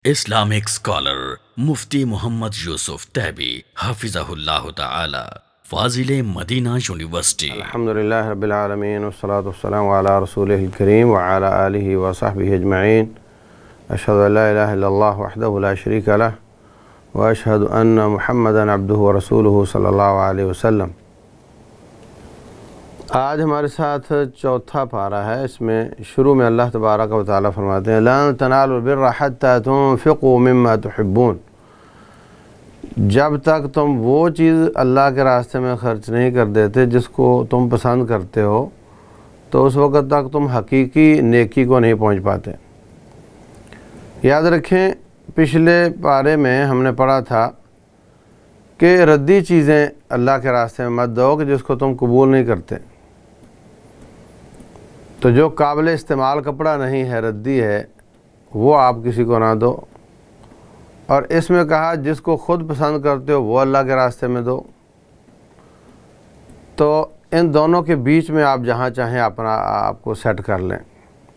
Islamic scholar Mufti Muhammad Yusuf Taibi Hafizahullah Ta'ala, Fazil Madina University. الحمدللہ رب العالمین والصلاة والسلام علی رسولہ الکریم وعلی آلہ وصحبہ اجمعین. اشہد ان لا الہ الا اللہ وحدہ لا شریک لہ واشہد ان محمدا عبدہ ورسولہ صلی اللہ علیہ وسلم. آج ہمارے ساتھ چوتھا پارہ ہے. اس میں شروع میں اللہ تبارک و تعالیٰ فرماتے ہیں لن تنالوا البر حتی تنفقوا مما تحبون. جب تک تم وہ چیز اللہ کے راستے میں خرچ نہیں کر دیتے جس کو تم پسند کرتے ہو تو اس وقت تک تم حقیقی نیکی کو نہیں پہنچ پاتے. یاد رکھیں پچھلے پارے میں ہم نے پڑھا تھا کہ ردی چیزیں اللہ کے راستے میں مت دو کہ جس کو تم قبول نہیں کرتے. تو جو قابل استعمال کپڑا نہیں ہے، ردی ہے، وہ آپ کسی کو نہ دو. اور اس میں کہا جس کو خود پسند کرتے ہو وہ اللہ کے راستے میں دو. تو ان دونوں کے بیچ میں آپ جہاں چاہیں اپنا آپ کو سیٹ کر لیں.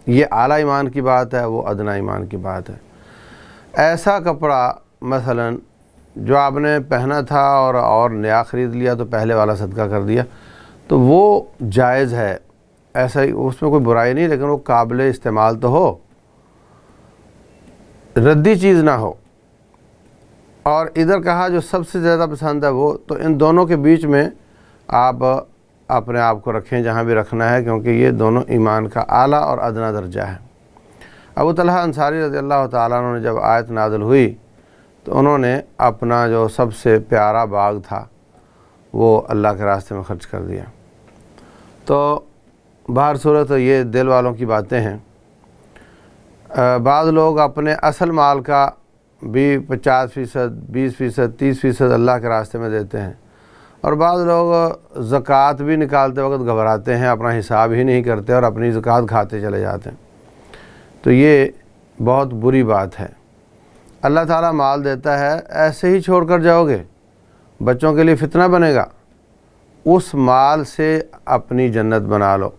یہ اعلیٰ ایمان کی بات ہے، وہ ادنیٰ ایمان کی بات ہے. ایسا کپڑا مثلا جو آپ نے پہنا تھا اور نیا خرید لیا تو پہلے والا صدقہ کر دیا تو وہ جائز ہے. ایسا ہی اس میں کوئی برائی نہیں، لیکن وہ قابل استعمال تو ہو، ردی چیز نہ ہو. اور ادھر کہا جو سب سے زیادہ پسند ہے وہ. تو ان دونوں کے بیچ میں آپ اپنے آپ کو رکھیں جہاں بھی رکھنا ہے، کیونکہ یہ دونوں ایمان کا اعلیٰ اور ادنیٰ درجہ ہے. ابو طلحہ انصاری رضی اللہ تعالیٰ عنہ نے جب آیت نازل ہوئی تو انہوں نے اپنا جو سب سے پیارا باغ تھا وہ اللہ کے راستے میں خرچ کر دیا. تو باہر صورت یہ دل والوں کی باتیں ہیں. بعض لوگ اپنے اصل مال کا بھی 50%، 20%، 30% اللہ کے راستے میں دیتے ہیں، اور بعض لوگ زکوٰۃ بھی نکالتے وقت گھبراتے ہیں، اپنا حساب ہی نہیں کرتے اور اپنی زکوٰۃ کھاتے چلے جاتے ہیں. تو یہ بہت بری بات ہے. اللہ تعالیٰ مال دیتا ہے، ایسے ہی چھوڑ کر جاؤ گے، بچوں کے لیے فتنہ بنے گا. اس مال سے اپنی جنت بنا لو.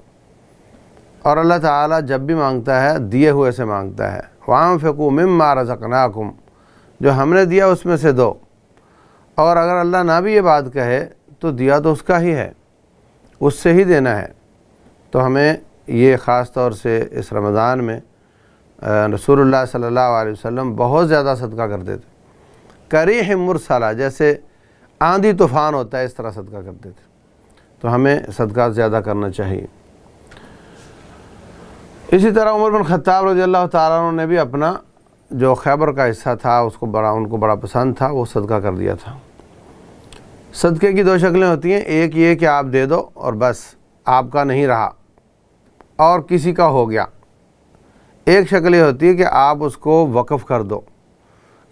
اور اللہ تعالیٰ جب بھی مانگتا ہے دیے ہوئے سے مانگتا ہے. وَأَنفِقُوا مِمَّا رَزَقْنَاكُمْ، جو ہم نے دیا اس میں سے دو. اور اگر اللہ نہ بھی یہ بات کہے تو دیا تو اس کا ہی ہے، اس سے ہی دینا ہے. تو ہمیں یہ خاص طور سے اس رمضان میں رسول اللہ صلی اللہ علیہ وسلم بہت زیادہ صدقہ کرتے تھے. کریح مرسلہ، جیسے آندھی طوفان ہوتا ہے اس طرح صدقہ کرتے تھے. تو ہمیں صدقہ زیادہ کرنا چاہیے. اسی طرح عمر بن خطاب رضی اللہ تعالیٰ عنہ نے بھی اپنا جو خیبر کا حصہ تھا ان کو بڑا پسند تھا، وہ صدقہ کر دیا تھا. صدقے کی دو شکلیں ہوتی ہیں. ایک یہ کہ آپ دے دو اور بس آپ کا نہیں رہا اور کسی کا ہو گیا. ایک شکل یہ ہوتی ہے کہ آپ اس کو وقف کر دو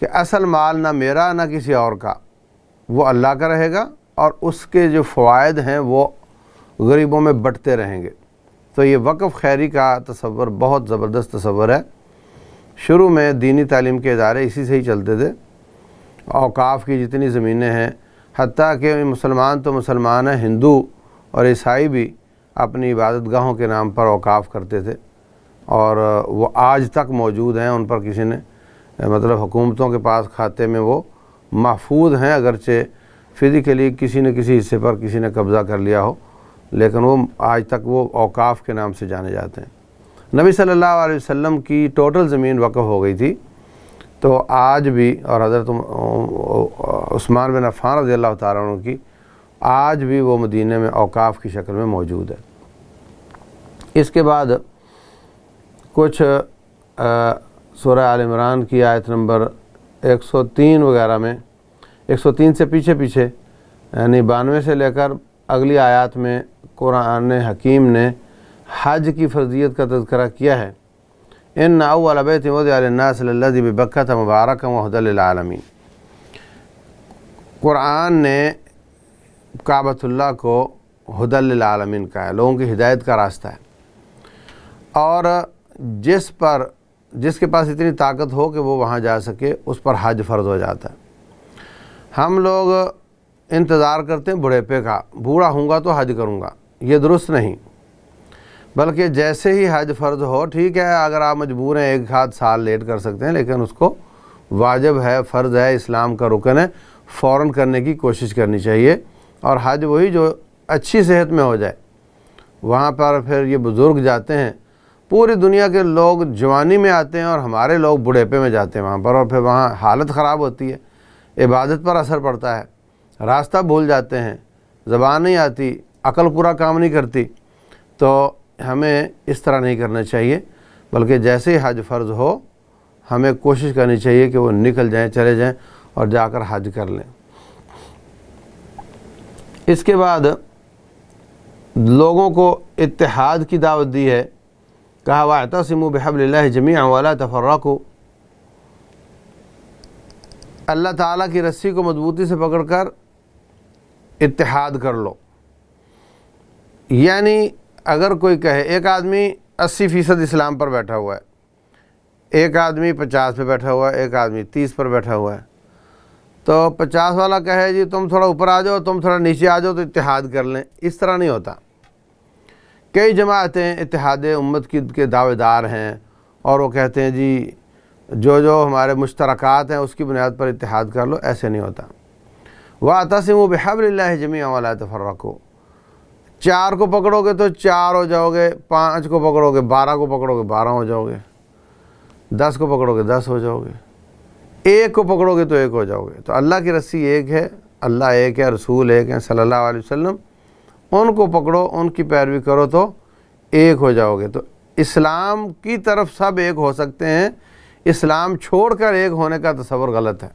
کہ اصل مال نہ میرا نہ کسی اور کا، وہ اللہ کا رہے گا اور اس کے جو فوائد ہیں وہ غریبوں میں بٹتے رہیں گے. تو یہ وقف خیری کا تصور بہت زبردست تصور ہے. شروع میں دینی تعلیم کے ادارے اسی سے ہی چلتے تھے. اوقاف کی جتنی زمینیں ہیں، حتیٰ کہ مسلمان تو مسلمان ہیں، ہندو اور عیسائی بھی اپنی عبادت گاہوں کے نام پر اوقاف کرتے تھے، اور وہ آج تک موجود ہیں. ان پر کسی نے مطلب حکومتوں کے پاس کھاتے میں وہ محفوظ ہیں، اگرچہ فزیکلی کسی نہ کسی حصے پر کسی نے قبضہ کر لیا ہو، لیکن وہ آج تک وہ اوقاف کے نام سے جانے جاتے ہیں. نبی صلی اللہ علیہ وسلم کی ٹوٹل زمین وقف ہو گئی تھی. تو آج بھی، اور حضرت عثمان بن عفان رضی اللہ تعالیٰ عنہ کی آج بھی وہ مدینہ میں اوقاف کی شکل میں موجود ہے. اس کے بعد کچھ سورہ آل عمران کی آیت نمبر 103 وغیرہ میں، 103 سے پیچھے یعنی 92 سے لے کر اگلی آیات میں قرآن حکیم نے حج کی فرضیت کا تذکرہ کیا ہے. ان اول بیت وضع للناس للذی ببکۃ مبارکا وہدی للعالمین. قرآن نے کعبۃ اللہ کو ہدی للعالمین کہا ہے، لوگوں کی ہدایت کا راستہ ہے. اور جس کے پاس اتنی طاقت ہو کہ وہ وہاں جا سکے اس پر حج فرض ہو جاتا ہے. ہم لوگ انتظار کرتے ہیں بڑھیپے کا، بوڑھا ہوں گا تو حج کروں گا. یہ درست نہیں، بلکہ جیسے ہی حج فرض ہو، ٹھیک ہے اگر آپ مجبور ہیں 1 آدھ سال لیٹ کر سکتے ہیں، لیکن اس کو واجب ہے، فرض ہے، اسلام کا رکن ہے، فوراً کرنے کی کوشش کرنی چاہیے۔ اور حج وہی جو اچھی صحت میں ہو جائے، وہاں پر پھر یہ بزرگ جاتے ہیں، پوری دنیا کے لوگ جوانی میں آتے ہیں اور ہمارے لوگ بڑھیپے میں جاتے ہیں وہاں پر، اور پھر وہاں حالت خراب ہوتی ہے، عبادت پر اثر پڑتا ہے، راستہ بھول جاتے ہیں، زبان نہیں آتی، عقل پورا کام نہیں کرتی۔ تو ہمیں اس طرح نہیں کرنا چاہیے، بلکہ جیسے ہی حج فرض ہو ہمیں کوشش کرنی چاہیے کہ وہ نکل جائیں، چلے جائیں اور جا کر حج کر لیں۔ اس کے بعد لوگوں کو اتحاد کی دعوت دی ہے، کہا وَاعْتَصِمُوا بِحَبْلِ اللَّهِ جَمِيعًا وَلَا تَفَرَّقُوا، اللہ تعالیٰ کی رسی کو مضبوطی سے پکڑ کر اتحاد کر لو۔ یعنی اگر کوئی کہے، ایک آدمی 80% اسلام پر بیٹھا ہوا ہے، ایک آدمی 50 پہ بیٹھا ہوا ہے، ایک آدمی 30 پر بیٹھا ہوا ہے، تو 50 والا کہے جی تم تھوڑا اوپر آ جاؤ، تم تھوڑا نیچے آ جاؤ تو اتحاد کر لیں، اس طرح نہیں ہوتا۔ کئی جماعتیں اتحاد امت کے دعوے دار ہیں اور وہ کہتے ہیں جی جو ہمارے مشترکات ہیں اس کی بنیاد پر اتحاد کر لو، ایسے نہیں ہوتا۔ وَاعْتَصِمُوا بِحَبْلِ اللَّهِ جَمِيعًا وَلَا تَفَرَّقُوا، 4 کو پکڑو گے تو 4 ہو جاؤ گے، 5 کو پکڑو گے 12 کو پکڑو گے 12 ہو جاؤ گے، 10 کو پکڑو گے 10 ہو جاؤ گے، 1 کو پکڑو گے تو 1 ہو جاؤ گے۔ تو اللہ کی رسی ایک ہے، اللہ ایک ہے، رسول ایک ہے صلی اللہ علیہ وسلم، ان کو پکڑو، ان کی پیروی کرو تو 1 ہو جاؤ گے۔ تو اسلام کی طرف سب 1 ہو سکتے ہیں، اسلام چھوڑ کر 1 ہونے کا تصور غلط ہے۔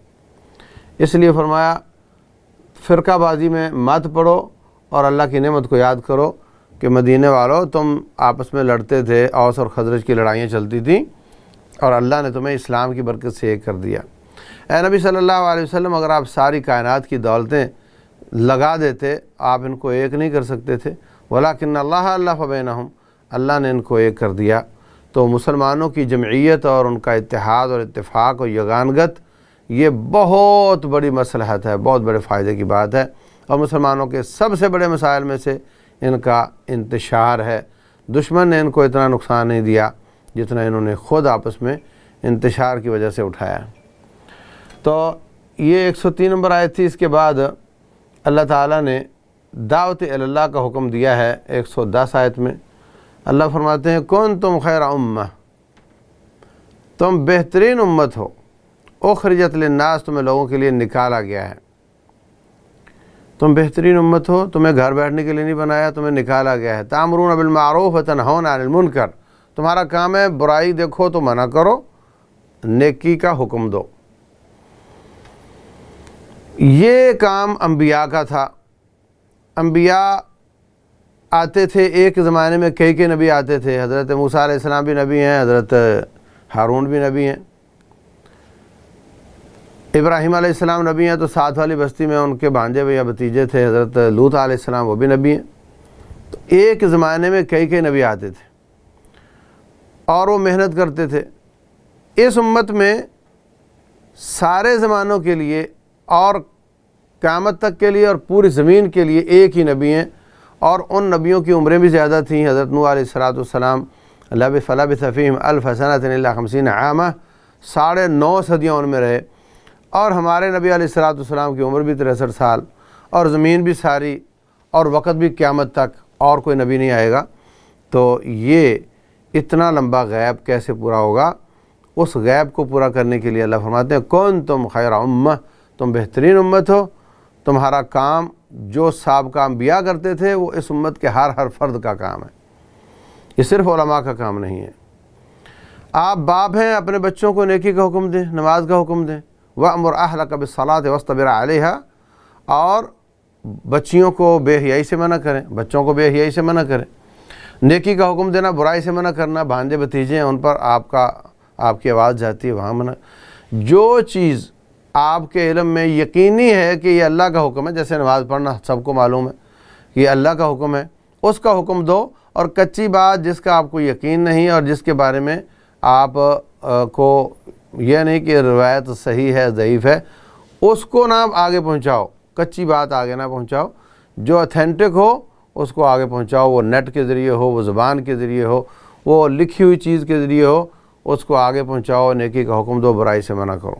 اس لیے فرمایا فرقہ بازی میں مت پڑو اور اللہ کی نعمت کو یاد کرو کہ مدینے والوں تم آپس میں لڑتے تھے، اوس اور خزرج کی لڑائیاں چلتی تھیں اور اللہ نے تمہیں اسلام کی برکت سے 1 کر دیا۔ اے نبی صلی اللہ علیہ وسلم، اگر آپ ساری کائنات کی دولتیں لگا دیتے آپ ان کو 1 نہیں کر سکتے تھے، وَلَٰكِنَّ اللَّهَ أَلَّفَ بَيْنَهُمْ، اللہ نے ان کو 1 کر دیا۔ تو مسلمانوں کی جمعیت اور ان کا اتحاد اور اتفاق اور یگانگت یہ بہت بڑی مصلحت ہے، بہت بڑے فائدے کی بات ہے، اور مسلمانوں کے سب سے بڑے مسائل میں سے ان کا انتشار ہے۔ دشمن نے ان کو اتنا نقصان نہیں دیا جتنا انہوں نے خود آپس میں انتشار کی وجہ سے اٹھایا۔ تو یہ 103 نمبر آیت تھی۔ اس کے بعد اللہ تعالیٰ نے دعوت اللہ کا حکم دیا ہے 110 آیت میں۔ اللہ فرماتے ہیں کنتم خیر امہ، تم بہترین امت ہو، اخرجت للناس، تمہیں لوگوں کے لیے نکالا گیا ہے، تم بہترین امت ہو، تمہیں گھر بیٹھنے کے لیے نہیں بنایا، تمہیں نکالا گیا ہے۔ تأمرون بالمعروف وتنہون عن المنکر، تمہارا کام ہے برائی دیکھو تو منع کرو، نیکی کا حکم دو۔ یہ کام انبیاء کا تھا۔ انبیاء آتے تھے، ایک زمانے میں کئی نبی آتے تھے۔ حضرت موسیٰ علیہ السلام بھی نبی ہیں، حضرت ہارون بھی نبی ہیں، ابراہیم علیہ السلام نبی ہیں، تو ساتھ والی بستی میں ان کے بھانجے یا بھتیجے تھے حضرت لوط علیہ السلام، وہ بھی نبی ہیں۔ تو ایک زمانے میں کئی نبی آتے تھے اور وہ محنت کرتے تھے۔ اس امت میں سارے زمانوں کے لیے اور قیامت تک کے لیے اور پوری زمین کے لیے ایک ہی نبی ہیں، اور ان نبیوں کی عمریں بھی زیادہ تھیں۔ حضرت نوح علیہ السلام فلبث فیہم 1000 سنۃ الا 50 عاما، 9.5 صدیاں ان میں رہے، اور ہمارے نبی علیہ السلام کی عمر بھی 63 سال، اور زمین بھی ساری، اور وقت بھی قیامت تک، اور کوئی نبی نہیں آئے گا۔ تو یہ اتنا لمبا غیب کیسے پورا ہوگا؟ اس غیب کو پورا کرنے کے لیے اللہ فرماتے ہیں کنتم خیر امہ، تم بہترین امت ہو، تمہارا کام جو سابقہ انبیاء کرتے تھے وہ اس امت کے ہر فرد کا کام ہے، یہ صرف علماء کا کام نہیں ہے۔ آپ باپ ہیں، اپنے بچوں کو نیکی کا حکم دیں، نماز کا حکم دیں، وَأْمُرْ أَهْلَكَ بِالصَّلَاةِ وَاصْطَبِرْ عَلَيْهَا، اور بچیوں کو بے حیائی سے منع کریں، بچوں کو بے حیائی سے منع کریں۔ نیکی کا حکم دینا، برائی سے منع کرنا، بھانجے بھتیجے ہیں ان پر آپ کی آواز جاتی ہے وہاں منع۔ جو چیز آپ کے علم میں یقینی ہے کہ یہ اللہ کا حکم ہے، جیسے نماز پڑھنا سب کو معلوم ہے کہ یہ اللہ کا حکم ہے، اس کا حکم دو، اور کچی بات جس کا آپ کو یقین نہیں اور جس کے بارے میں آپ کو یہ نہیں کہ روایت صحیح ہے ضعیف ہے، اس کو نہ آگے پہنچاؤ، کچی بات آگے نہ پہنچاؤ، جو اتھینٹک ہو اس کو آگے پہنچاؤ، وہ نیٹ کے ذریعے ہو، وہ زبان کے ذریعے ہو، وہ لکھی ہوئی چیز کے ذریعے ہو، اس کو آگے پہنچاؤ، نیکی کا حکم دو، برائی سے منع کرو۔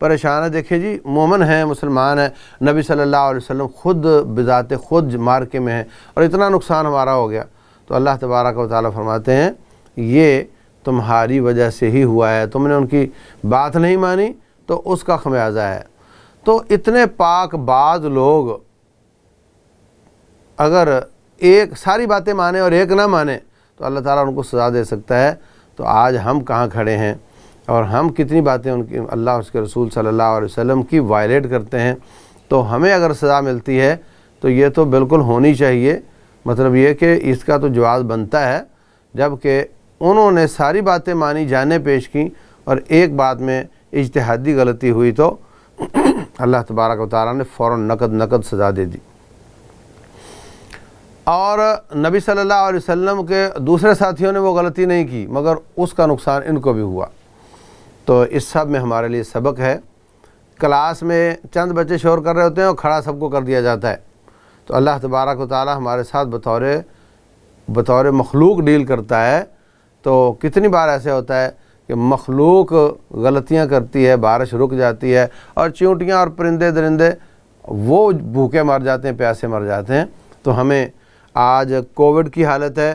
پریشان ہے. دیکھیں جی مومن ہیں, مسلمان ہیں, نبی صلی اللہ علیہ وسلم خود بذات خود مارکے میں ہیں اور اتنا نقصان ہمارا ہو گیا. تو اللہ تبارک و تعالیٰ فرماتے ہیں یہ تمہاری وجہ سے ہی ہوا ہے, تم نے ان کی بات نہیں مانی تو اس کا خمیازہ ہے. تو اتنے پاک باز لوگ اگر ایک ساری باتیں مانیں اور ایک نہ مانیں تو اللہ تعالیٰ ان کو سزا دے سکتا ہے. تو آج ہم کہاں کھڑے ہیں اور ہم کتنی باتیں ان کی اللہ اس کے رسول صلی اللہ علیہ وسلم کی وائلیٹ کرتے ہیں. تو ہمیں اگر سزا ملتی ہے تو یہ تو بالکل ہونی چاہیے. مطلب یہ کہ اس کا تو جواز بنتا ہے, جب کہ انہوں نے ساری باتیں مانی, جانیں پیش کیں اور ایک بات میں اجتہادی غلطی ہوئی تو اللہ تبارک و تعالیٰ نے فوراً نقد سزا دے دی. اور نبی صلی اللہ علیہ وسلم کے دوسرے ساتھیوں نے وہ غلطی نہیں کی مگر اس کا نقصان ان کو بھی ہوا. تو اس سب میں ہمارے لیے سبق ہے. کلاس میں چند بچے شور کر رہے ہوتے ہیں اور کھڑا سب کو کر دیا جاتا ہے. تو اللہ تبارک و تعالیٰ ہمارے ساتھ بطور مخلوق ڈیل کرتا ہے. تو کتنی بار ایسے ہوتا ہے کہ مخلوق غلطیاں کرتی ہے, بارش رک جاتی ہے اور چیونٹیاں اور پرندے درندے وہ بھوکے مر جاتے ہیں, پیاسے مر جاتے ہیں. تو ہمیں آج کووڈ کی حالت ہے,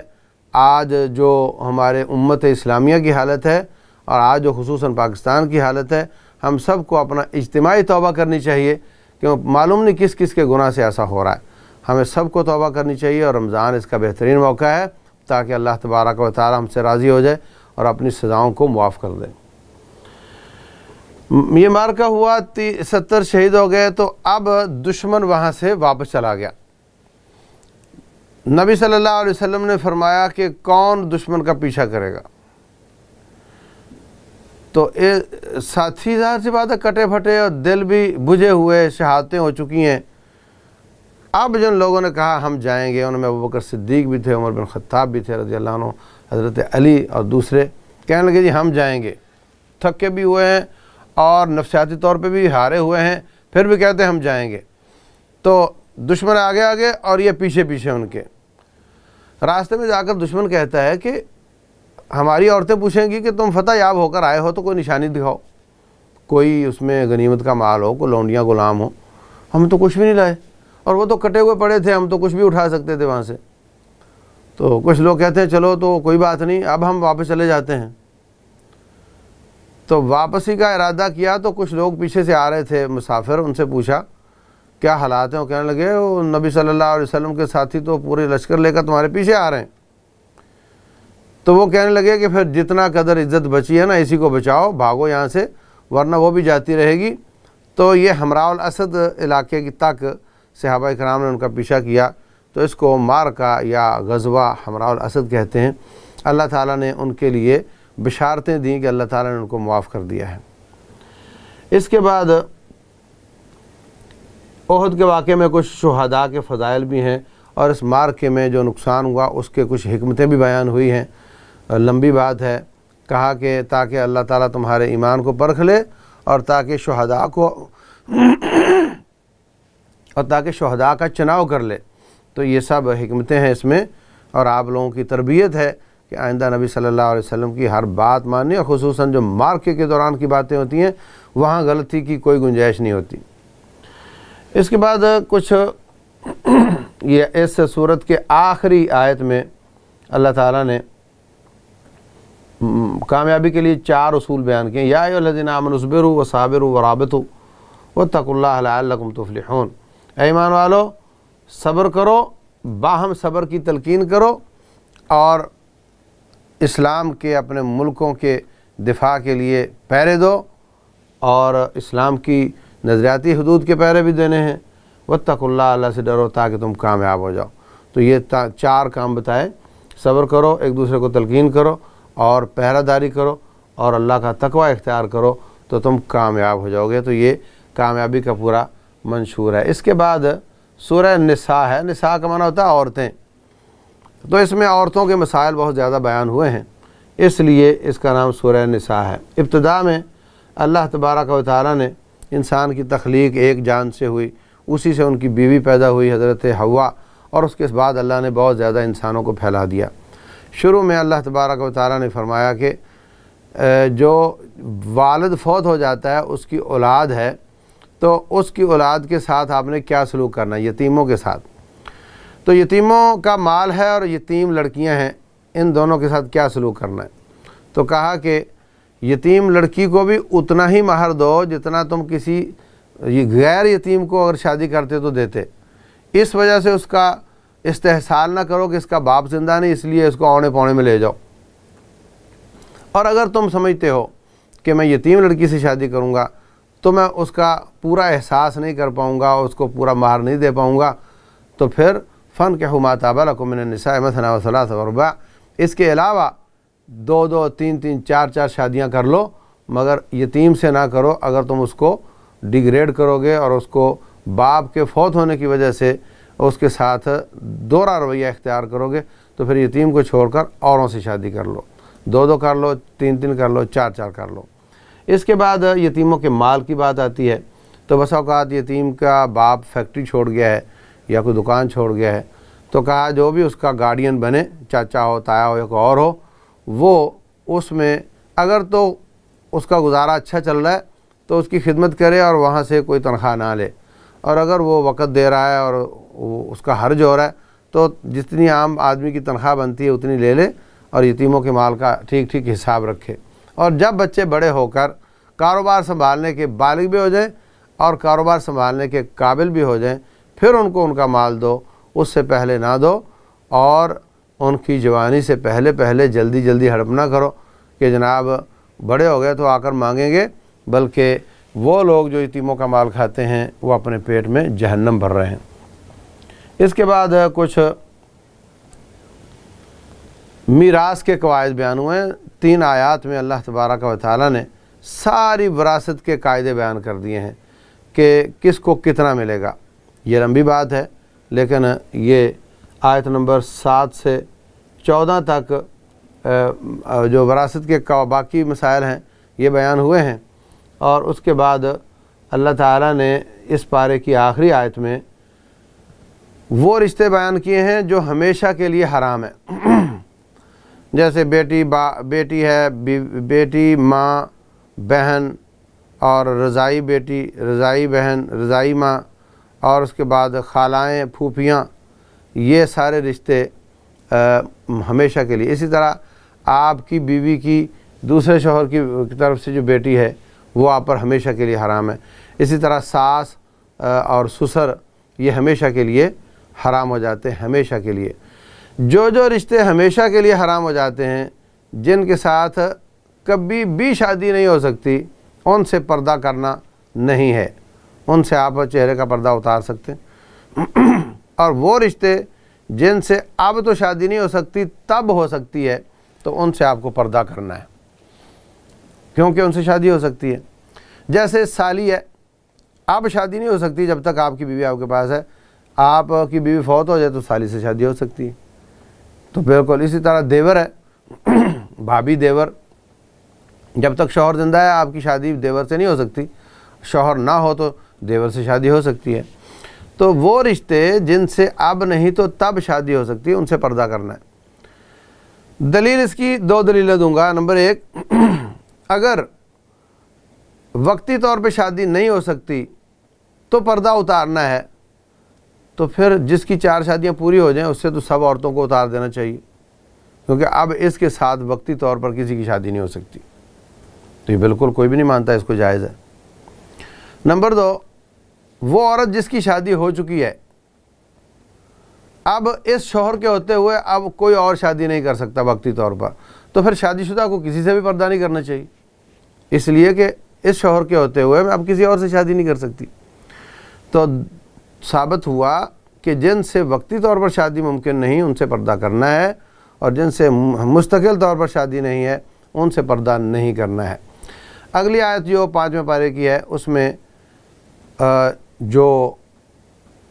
آج جو ہمارے امت اسلامیہ کی حالت ہے اور آج جو خصوصاً پاکستان کی حالت ہے, ہم سب کو اپنا اجتماعی توبہ کرنی چاہیے. کیوں معلوم نہیں کس کس کے گناہ سے ایسا ہو رہا ہے. ہمیں سب کو توبہ کرنی چاہیے اور رمضان اس کا بہترین موقع ہے تاکہ اللہ تبارک و تعالی ہم سے راضی ہو جائے اور اپنی سزاؤں کو معاف کر دے. یہ مارکہ ہوا 70 شہید ہو گئے. تو اب دشمن وہاں سے واپس چلا گیا. نبی صلی اللہ علیہ وسلم نے فرمایا کہ کون دشمن کا پیچھا کرے گا. تو ساتھی ظاہر سی بات ہے کٹے پھٹے اور دل بھی بجھے ہوئے, شہادتیں ہو چکی ہیں. اب جن لوگوں نے کہا ہم جائیں گے, ان میں ابوبکر صدیق بھی تھے, عمر بن خطاب بھی تھے رضی اللہ عنہ, حضرت علی اور دوسرے کہنے لگے جی ہم جائیں گے. تھکے بھی ہوئے ہیں اور نفسیاتی طور پہ بھی ہارے ہوئے ہیں, پھر بھی کہتے ہیں ہم جائیں گے. تو دشمن آگے آگے اور یہ پیچھے پیچھے ان کے. راستے میں جا کر دشمن کہتا ہے کہ ہماری عورتیں پوچھیں گی کہ تم فتح یاب ہو کر آئے ہو تو کوئی نشانی دکھاؤ, کوئی اس میں غنیمت کا مال ہو, کوئی لونڈیاں غلام ہو. ہم تو کچھ بھی نہیں لائے اور وہ تو کٹے ہوئے پڑے تھے, ہم تو کچھ بھی اٹھا سکتے تھے وہاں سے. تو کچھ لوگ کہتے ہیں چلو تو کوئی بات نہیں, اب ہم واپس چلے جاتے ہیں. تو واپسی کا ارادہ کیا تو کچھ لوگ پیچھے سے آ رہے تھے مسافر, ان سے پوچھا کیا حالات ہیں. وہ کہنے لگے وہ نبی صلی اللہ علیہ وسلم کے ساتھی تو پورے لشکر لے کر تمہارے پیچھے آ رہے ہیں. تو وہ کہنے لگے کہ پھر جتنا قدر عزت بچی ہے نا اسی کو بچاؤ, بھاگو یہاں سے ورنہ وہ بھی جاتی رہے گی. تو یہ حمراء الاسد علاقے کی تک صحابہ کرام نے ان کا پیچھا کیا. تو اس کو مارکہ یا غزوہ حمراء الاسد کہتے ہیں. اللہ تعالیٰ نے ان کے لیے بشارتیں دیں کہ اللہ تعالیٰ نے ان کو معاف کر دیا ہے. اس کے بعد احد کے واقعے میں کچھ شہداء کے فضائل بھی ہیں اور اس مارکے میں جو نقصان ہوا اس کے کچھ حکمتیں بھی بیان ہوئی ہیں. لمبی بات ہے. کہا کہ تاکہ اللہ تعالیٰ تمہارے ایمان کو پرکھ لے اور تاکہ شہداء کا چناؤ کر لے. تو یہ سب حکمتیں ہیں اس میں, اور آپ لوگوں کی تربیت ہے کہ آئندہ نبی صلی اللہ علیہ وسلم کی ہر بات ماننی, اور خصوصاً جو مارکے کے دوران کی باتیں ہوتی ہیں وہاں غلطی کی کوئی گنجائش نہیں ہوتی. اس کے بعد کچھ یہ اس صورت کے آخری آیت میں اللہ تعالیٰ نے کامیابی کے لیے 4 اصول بیان کیے. یا ایھا الذین آمنوا اصبروا وصابروا ورابطوا واتقوا اللہ لعلکم تفلحون. اے ایمان والو صبر کرو, باہم صبر کی تلقین کرو اور اسلام کے اپنے ملکوں کے دفاع کے لیے پہرے دو اور اسلام کی نظریاتی حدود کے پہرے بھی دینے ہیں. واتقوا اللہ, اللہ سے ڈرو تاکہ تم کامیاب ہو جاؤ. تو یہ 4 کام بتائے. صبر کرو, ایک دوسرے کو تلقین کرو اور پہرہ داری کرو اور اللہ کا تقوی اختیار کرو تو تم کامیاب ہو جاؤ گے. تو یہ کامیابی کا پورا منشور ہے. اس کے بعد سورہ نساء ہے. نساء کا معنی ہوتا ہے عورتیں. تو اس میں عورتوں کے مسائل بہت زیادہ بیان ہوئے ہیں, اس لیے اس کا نام سورہ نساء ہے. ابتدا میں اللہ تبارک و تعالیٰ نے انسان کی تخلیق ایک جان سے ہوئی, اسی سے ان کی بیوی پیدا ہوئی حضرت حوا, اور اس کے بعد اللہ نے بہت زیادہ انسانوں کو پھیلا دیا. شروع میں اللہ تبارک و تعالیٰ نے فرمایا کہ جو والد فوت ہو جاتا ہے اس کی اولاد ہے تو اس کی اولاد کے ساتھ آپ نے کیا سلوک کرنا ہے یتیموں کے ساتھ. تو یتیموں کا مال ہے اور یتیم لڑکیاں ہیں، ان دونوں کے ساتھ کیا سلوک کرنا ہے. تو کہا کہ یتیم لڑکی کو بھی اتنا ہی مہر دو جتنا تم کسی غیر یتیم کو اگر شادی کرتے تو دیتے. اس وجہ سے اس کا استحصال نہ کرو کہ اس کا باپ زندہ نہیں اس لیے اس کو اونے پونے میں لے جاؤ. اور اگر تم سمجھتے ہو کہ میں یتیم لڑکی سے شادی کروں گا تو میں اس کا پورا احساس نہیں کر پاؤں گا، اس کو پورا مہر نہیں دے پاؤں گا، تو پھر فَانكِحُوا مَا طَابَ لَكُم مِّنَ النِّسَاءِ مَثْنَىٰ وَثُلَاثَ وَرُبَاعَ. اس کے علاوہ 2 3 4 شادیاں کر لو، مگر یتیم سے نہ کرو. اگر تم اس کو ڈیگریڈ کرو گے اور اس کو باپ کے فوت ہونے کی وجہ سے اس کے ساتھ دوہرا رویہ اختیار کرو گے تو پھر یتیم کو چھوڑ کر اوروں سے شادی کر لو. 2 کر لو، 3 کر لو، 4 کر لو. اس کے بعد یتیموں کے مال کی بات آتی ہے. تو بس اوقات یتیم کا باپ فیکٹری چھوڑ گیا ہے یا کوئی دکان چھوڑ گیا ہے تو کہا جو بھی اس کا گارڈین بنے، چاچا ہو، تایا ہو یا کوئی اور ہو، وہ اس میں اگر تو اس کا گزارا اچھا چل رہا ہے تو اس کی خدمت کرے اور وہاں سے کوئی تنخواہ نہ لے. اور اگر وہ وقت دے رہا ہے اور اس کا حرج ہو رہا ہے تو جتنی عام آدمی کی تنخواہ بنتی ہے اتنی لے لے اور یتیموں کے مال کا ٹھیک حساب رکھے. اور جب بچے بڑے ہو کر کاروبار سنبھالنے کے بالغ بھی ہو جائیں اور کاروبار سنبھالنے کے قابل بھی ہو جائیں پھر ان کو ان کا مال دو، اس سے پہلے نہ دو. اور ان کی جوانی سے پہلے جلدی ہڑپ نہ کرو کہ جناب بڑے ہو گئے تو آ کر مانگیں گے، بلکہ وہ لوگ جو یتیموں کا مال کھاتے ہیں وہ اپنے پیٹ میں جہنم بھر رہے ہیں. اس کے بعد کچھ میراث کے قواعد بیان ہوئے ہیں. 3 آیات میں اللہ تبارک و تعالیٰ نے ساری وراثت کے قاعدے بیان کر دیے ہیں کہ کس کو کتنا ملے گا. یہ لمبی بات ہے لیکن یہ آیت نمبر 7 سے 14 تک جو وراثت کے باقی مسائل ہیں یہ بیان ہوئے ہیں. اور اس کے بعد اللہ تعالیٰ نے اس پارے کی آخری آیت میں وہ رشتے بیان کیے ہیں جو ہمیشہ کے لیے حرام ہیں. جیسے بیٹی ہے، بیٹی، ماں، بہن اور رضائی بیٹی، رضائی بہن، رضائی ماں، اور اس کے بعد خالائیں، پھوپھیاں، یہ سارے رشتے ہمیشہ کے لیے. اسی طرح آپ کی بیوی کی دوسرے شوہر کی طرف سے جو بیٹی ہے وہ آپ پر ہمیشہ کے لیے حرام ہے. اسی طرح ساس اور سسر یہ ہمیشہ کے لیے حرام ہو جاتے ہیں، ہمیشہ کے لیے. جو رشتے ہمیشہ کے لیے حرام ہو جاتے ہیں، جن کے ساتھ کبھی بھی شادی نہیں ہو سکتی، ان سے پردہ کرنا نہیں ہے. ان سے آپ چہرے کا پردہ اتار سکتے ہیں. اور وہ رشتے جن سے اب تو شادی نہیں ہو سکتی تب ہو سکتی ہے تو ان سے آپ کو پردہ کرنا ہے کیونکہ ان سے شادی ہو سکتی ہے. جیسے سالی ہے، اب شادی نہیں ہو سکتی جب تک آپ کی بیوی آپ کے پاس ہے. آپ کی بیوی فوت ہو جائے تو سالی سے شادی ہو سکتی ہے. تو بالکل اسی طرح دیور ہے، بھابھی دیور، جب تک شوہر زندہ ہے آپ کی شادی دیور سے نہیں ہو سکتی. شوہر نہ ہو تو دیور سے شادی ہو سکتی ہے. تو وہ رشتے جن سے اب نہیں تو تب شادی ہو سکتی ہے، ان سے پردہ کرنا ہے. دلیل اس کی 2 دلیلیں دوں گا. نمبر 1، اگر وقتی طور پہ شادی نہیں ہو سکتی تو پردہ اتارنا ہے تو پھر جس کی 4 شادیاں پوری ہو جائیں اس سے تو سب عورتوں کو اتار دینا چاہیے، کیونکہ اب اس کے ساتھ وقتی طور پر کسی کی شادی نہیں ہو سکتی. تو یہ بالکل کوئی بھی نہیں مانتا اس کو جائز ہے. نمبر 2، وہ عورت جس کی شادی ہو چکی ہے اب اس شوہر کے ہوتے ہوئے اب کوئی اور شادی نہیں کر سکتا وقتی طور پر، تو پھر شادی شدہ کو کسی سے بھی پردہ نہیں کرنا چاہیے، اس لیے کہ اس شوہر کے ہوتے ہوئے میں اب کسی اور سے شادی نہیں کر سکتی. تو ثابت ہوا کہ جن سے وقتی طور پر شادی ممکن نہیں ان سے پردہ کرنا ہے، اور جن سے مستقل طور پر شادی نہیں ہے ان سے پردہ نہیں کرنا ہے. اگلی آیت جو 5ویں پارے کی ہے اس میں جو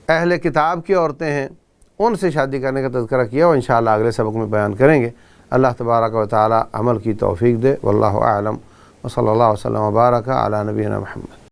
اہل کتاب کی عورتیں ہیں ان سے شادی کرنے کا تذکرہ کیا، اور انشاءاللہ اگلے سبق میں بیان کریں گے. اللہ تبارک و تعالی عمل کی توفیق دے. واللہ اعلم، وصلی اللہ وسلم وبارک علی نبینا محمد.